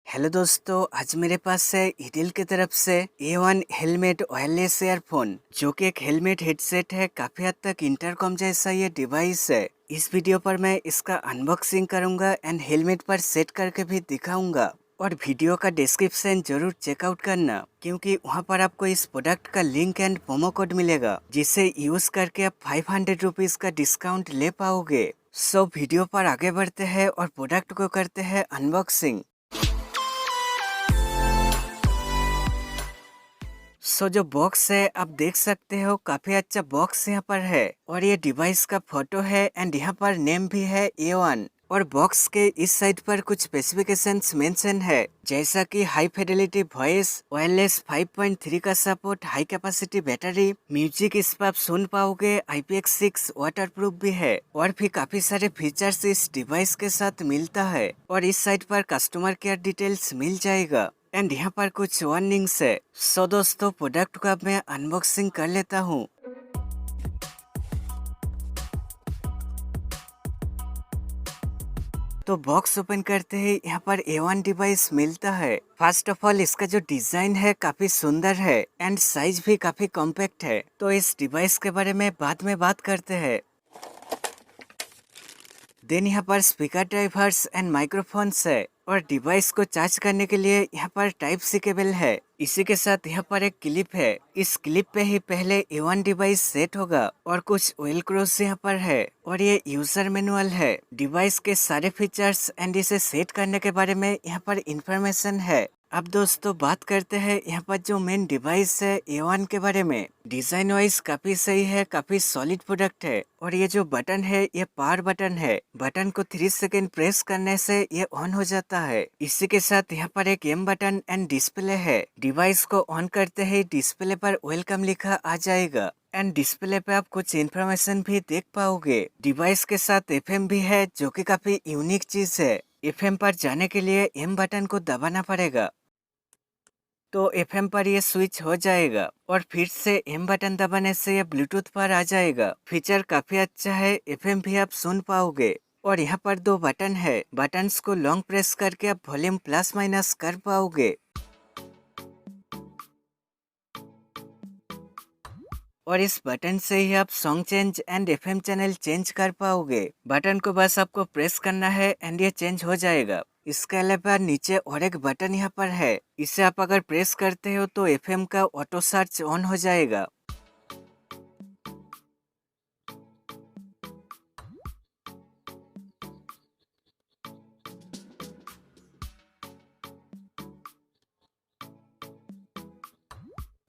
Hello दोस्तों, आज मेरे पास है ईटेल की तरफ से A1 हेलमेट वायरलेस ईयरफोन, जो कि एक हेलमेट हेडसेट है। काफी हद तक इंटरकॉम जैसा ये डिवाइस है। इस वीडियो पर मैं इसका अनबॉक्सिंग करूंगा एंड हेलमेट पर सेट करके भी दिखाऊंगा। और वीडियो का डिस्क्रिप्शन जरूर चेकआउट करना, क्योंकि वहाँ पर आपको इस प्रोडक्ट का लिंक एंड प्रोमो कोड मिलेगा, जिसे यूज करके आप 500 रुपीज का डिस्काउंट ले पाओगे। सो वीडियो पर आगे बढ़ते हैं और प्रोडक्ट को करते हैं अनबॉक्सिंग। जो बॉक्स है आप देख सकते हो, काफी अच्छा बॉक्स यहाँ पर है और ये डिवाइस का फोटो है एंड यहाँ पर नेम भी है A1। और बॉक्स के इस साइड पर कुछ स्पेसिफिकेशंस मेंशन है, जैसा कि हाई फिडेलिटी वॉइस, वायरलेस 5.3 का support, high capacity battery, music इस पर आप सुन पाओगे, IPX6 वाटरप्रूफ भी है और भी काफी सारे फीचर्स इस डिवाइस के साथ मिलता है। और इस साइड पर कस्टमर केयर डिटेल्स मिल जाएगा एंड यहाँ पर कुछ वार्निंग्स है। दोस्तों, प्रोडक्ट को अब मैं अनबॉक्सिंग कर लेता हूँ। तो बॉक्स ओपन करते ही यहाँ पर A1 डिवाइस मिलता है। फर्स्ट ऑफ ऑल इसका जो डिजाइन है काफी सुंदर है एंड साइज भी काफी कॉम्पैक्ट है। तो इस डिवाइस के बारे में बाद में बात करते हैं। देन यहाँ पर स्पीकर ड्राइवर्स एंड माइक्रोफोन्स है और डिवाइस को चार्ज करने के लिए यहाँ पर टाइप सी केबल है। इसी के साथ यहाँ पर एक क्लिप है। इस क्लिप पे ही पहले A1 डिवाइस सेट होगा और कुछ ऑयल क्रॉस यहाँ पर है और ये यूजर मैनुअल है। डिवाइस के सारे फीचर्स एंड इसे सेट करने के बारे में यहाँ पर इंफॉर्मेशन है। अब दोस्तों बात करते हैं यहाँ पर जो मेन डिवाइस है A1 के बारे में। डिजाइन वाइज काफी सही है, काफी सॉलिड प्रोडक्ट है। और ये जो बटन है ये पावर बटन है। बटन को 3 सेकेंड प्रेस करने से ये ऑन हो जाता है। इसी के साथ यहाँ पर एक M बटन एंड डिस्प्ले है। डिवाइस को ऑन करते ही डिस्प्ले पर वेलकम लिखा आ जाएगा एंड डिस्प्ले पे आप कुछ इन्फॉर्मेशन भी देख पाओगे। डिवाइस के साथ FM भी है, जो कि काफी यूनिक चीज है। FM पर जाने के लिए M बटन को दबाना पड़ेगा, तो FM पर ये स्विच हो जाएगा और फिर से M बटन दबाने से ये ब्लूटूथ पर आ जाएगा। फीचर काफी अच्छा है, FM भी आप सुन पाओगे। और यहाँ पर 2 बटन है। बटन्स को लॉन्ग प्रेस करके आप वॉल्यूम प्लस माइनस कर पाओगे और इस बटन से ही आप song change and FM channel change कर पाओगे। बटन को बस आपको प्रेस करना है एंड ये चेंज हो जाएगा। इसके अलावा नीचे और एक बटन यहाँ पर है। इसे आप अगर प्रेस करते हो तो FM का ऑटो सर्च ऑन हो जाएगा।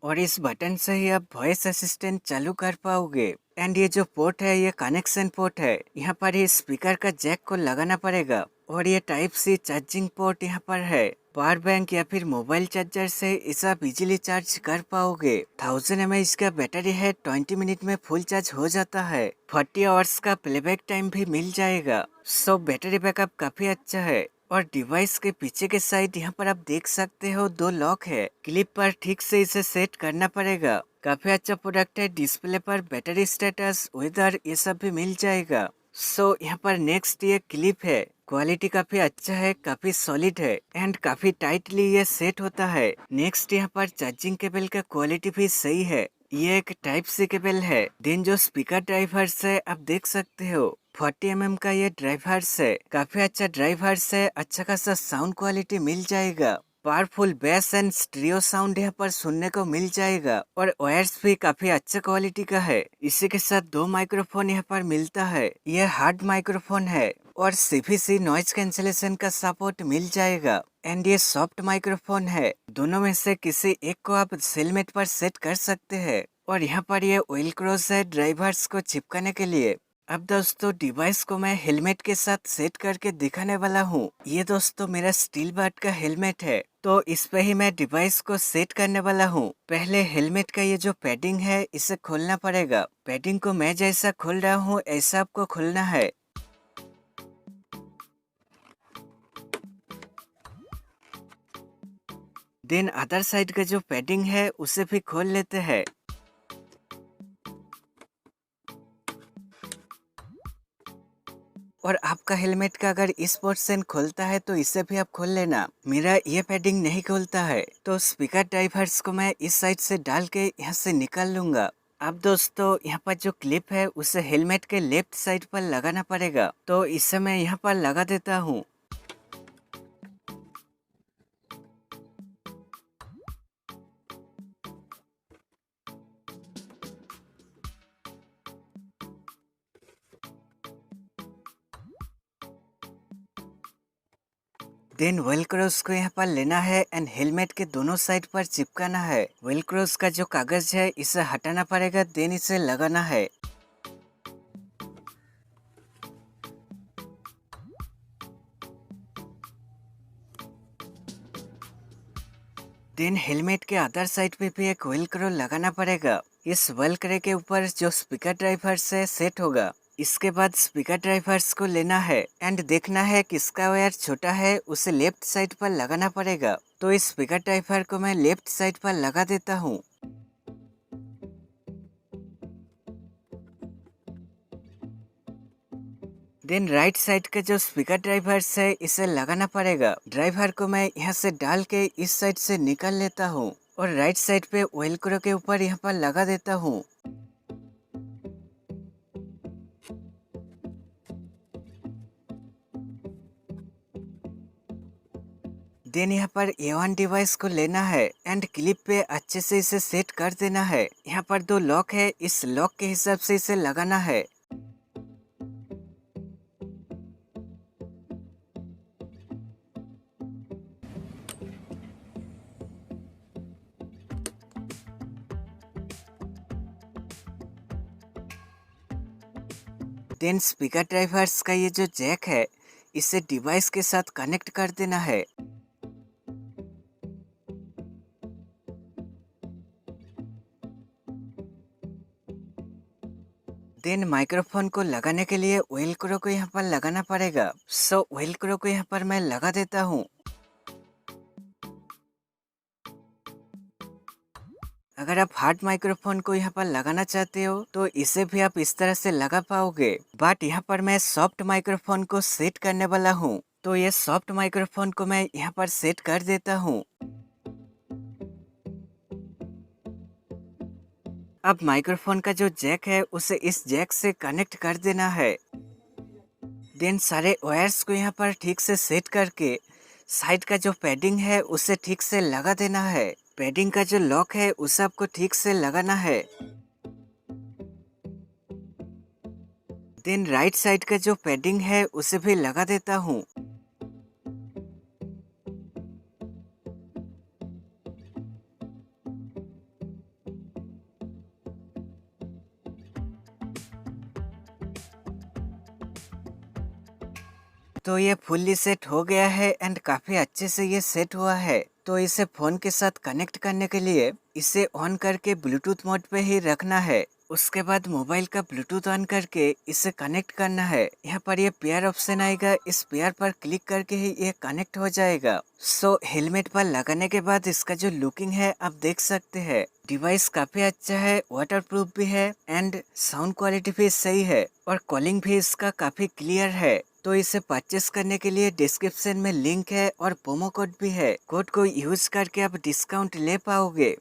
और इस बटन से ही आप वॉइस असिस्टेंट चालू कर पाओगे। एंड ये जो पोर्ट है ये कनेक्शन पोर्ट है। यहाँ पर ही स्पीकर का जैक को लगाना पड़ेगा और ये टाइप सी चार्जिंग पोर्ट यहाँ पर है। पावर बैंक या फिर मोबाइल चार्जर से इसे आप इजीली चार्ज कर पाओगे। 1000 mAh का बैटरी है, 20 मिनट में फुल चार्ज हो जाता है। 40 आवर्स का प्लेबैक टाइम भी मिल जाएगा। बैटरी बैकअप काफी अच्छा है। और डिवाइस के पीछे के साइड यहाँ पर आप देख सकते हो 2 लॉक है। क्लिप पर ठीक से इसे सेट करना पड़ेगा। काफी अच्छा प्रोडक्ट है। डिस्प्ले पर बैटरी स्टेटस, वेदर ये सब भी मिल जाएगा। यहाँ पर नेक्स्ट ये क्लिप है। क्वालिटी काफी अच्छा है, काफी सॉलिड है एंड काफी टाइटली ये सेट होता है। नेक्स्ट यहाँ पर चार्जिंग केबल का क्वालिटी भी सही है। ये एक टाइप सी केबल है। देन जो स्पीकर ड्राइवर्स है आप देख सकते हो, 40 mm का ये ड्राइवर्स है। काफी अच्छा ड्राइवर्स है, अच्छा खासा साउंड क्वालिटी मिल जाएगा। Powerful base and stereo sound यहाँ पर सुनने को मिल जाएगा और वायर्स भी काफी अच्छा क्वालिटी का है। इसी के साथ 2 माइक्रोफोन यहाँ पर मिलता है। ये हार्ड माइक्रोफोन है और CVC नॉइज कैंसिलेशन का सपोर्ट मिल जाएगा एंड ये सॉफ्ट माइक्रोफोन है। दोनों में से किसी एक को आप हेलमेट पर सेट कर सकते हैं। और यहाँ पर ये ऑयल क्रॉस है ड्राइवर्स को चिपकाने के लिए। अब दोस्तों डिवाइस को मैं हेलमेट के साथ सेट करके दिखाने वाला हूँ। ये दोस्तों मेरा स्टील बर्ड का हेलमेट है, तो इस पे ही मैं डिवाइस को सेट करने वाला हूँ। पहले हेलमेट का ये जो पैडिंग है इसे खोलना पड़ेगा। पैडिंग को मैं जैसा खोल रहा हूँ ऐसा आपको खोलना है। देन अदर साइड का जो पैडिंग है उसे भी खोल लेते हैं। और आपका हेलमेट का अगर इस पोर्शन खुलता है तो इसे भी आप खोल लेना। मेरा ये पैडिंग नहीं खुलता है, तो स्पीकर ड्राइवर्स को मैं इस साइड से डाल के यहाँ से निकाल लूंगा। अब दोस्तों यहाँ पर जो क्लिप है उसे हेलमेट के लेफ्ट साइड पर लगाना पड़ेगा, तो इसे मैं यहाँ पर लगा देता हूँ। देन वेलक्रोस को यहाँ पर लेना है एंड हेलमेट के दोनों साइड पर चिपकाना है। वेलक्रोस का जो कागज है इसे हटाना पड़ेगा, देन इसे लगाना है। देन हेलमेट के अदर साइड पे भी एक वेलक्रो लगाना पड़ेगा। इस वेलक्रो के ऊपर जो स्पीकर ड्राइवर्स है सेट होगा। इसके बाद स्पीकर ड्राइवर्स को लेना है एंड देखना है किसका वायर छोटा है, उसे लेफ्ट साइड पर लगाना पड़ेगा। तो इस स्पीकर ड्राइवर को मैं लेफ्ट साइड पर लगा देता हूँ। देन राइट साइड का जो स्पीकर ड्राइवर्स है इसे लगाना पड़ेगा। ड्राइवर को मैं यहाँ से डाल के इस साइड से निकाल लेता हूँ और राइट साइड पे वेलक्रो के ऊपर यहाँ पर लगा देता हूँ। देन यहाँ पर A1 डिवाइस को लेना है एंड क्लिप पे अच्छे से इसे सेट कर देना है। यहाँ पर दो लॉक है, इस लॉक के हिसाब से इसे लगाना है। देन स्पीकर ड्राइवर्स का ये जो जैक है इसे डिवाइस के साथ कनेक्ट कर देना है। देन माइक्रोफोन को लगाने के लिए वेलक्रो को यहाँ पर लगाना पड़ेगा। सो वेलक्रो को यहाँ पर मैं लगा देता हूँ। अगर आप हार्ड माइक्रोफोन को यहाँ पर लगाना चाहते हो तो इसे भी आप इस तरह से लगा पाओगे, बट यहाँ पर मैं सॉफ्ट माइक्रोफोन को सेट करने वाला हूँ। तो ये सॉफ्ट माइक्रोफोन को मैं यहाँ पर सेट कर देता हूँ। अब माइक्रोफोन का जो जैक है उसे इस जैक से कनेक्ट कर देना है। देन सारे वायर्स को यहाँ पर ठीक से सेट करके साइड का जो पैडिंग है उसे ठीक से लगा देना है। पैडिंग का जो लॉक है उसे आपको ठीक से लगाना है। देन राइट साइड का जो पैडिंग है उसे भी लगा देता हूँ। तो ये फुल्ली सेट हो गया है एंड काफी अच्छे से ये सेट हुआ है। तो इसे फोन के साथ कनेक्ट करने के लिए इसे ऑन करके ब्लूटूथ मोड पे ही रखना है। उसके बाद मोबाइल का ब्लूटूथ ऑन करके इसे कनेक्ट करना है। यहाँ पर ये पेयर ऑप्शन आएगा, इस पेयर पर क्लिक करके ही ये कनेक्ट हो जाएगा। सो हेलमेट पर लगाने के बाद इसका जो लुकिंग है आप देख सकते हैं। डिवाइस काफी अच्छा है, वाटरप्रूफ भी है एंड साउंड क्वालिटी भी सही है और कॉलिंग भी इसका काफी क्लियर है। तो इसे परचेस करने के लिए डिस्क्रिप्शन में लिंक है और प्रोमो कोड भी है। कोड को यूज करके आप डिस्काउंट ले पाओगे।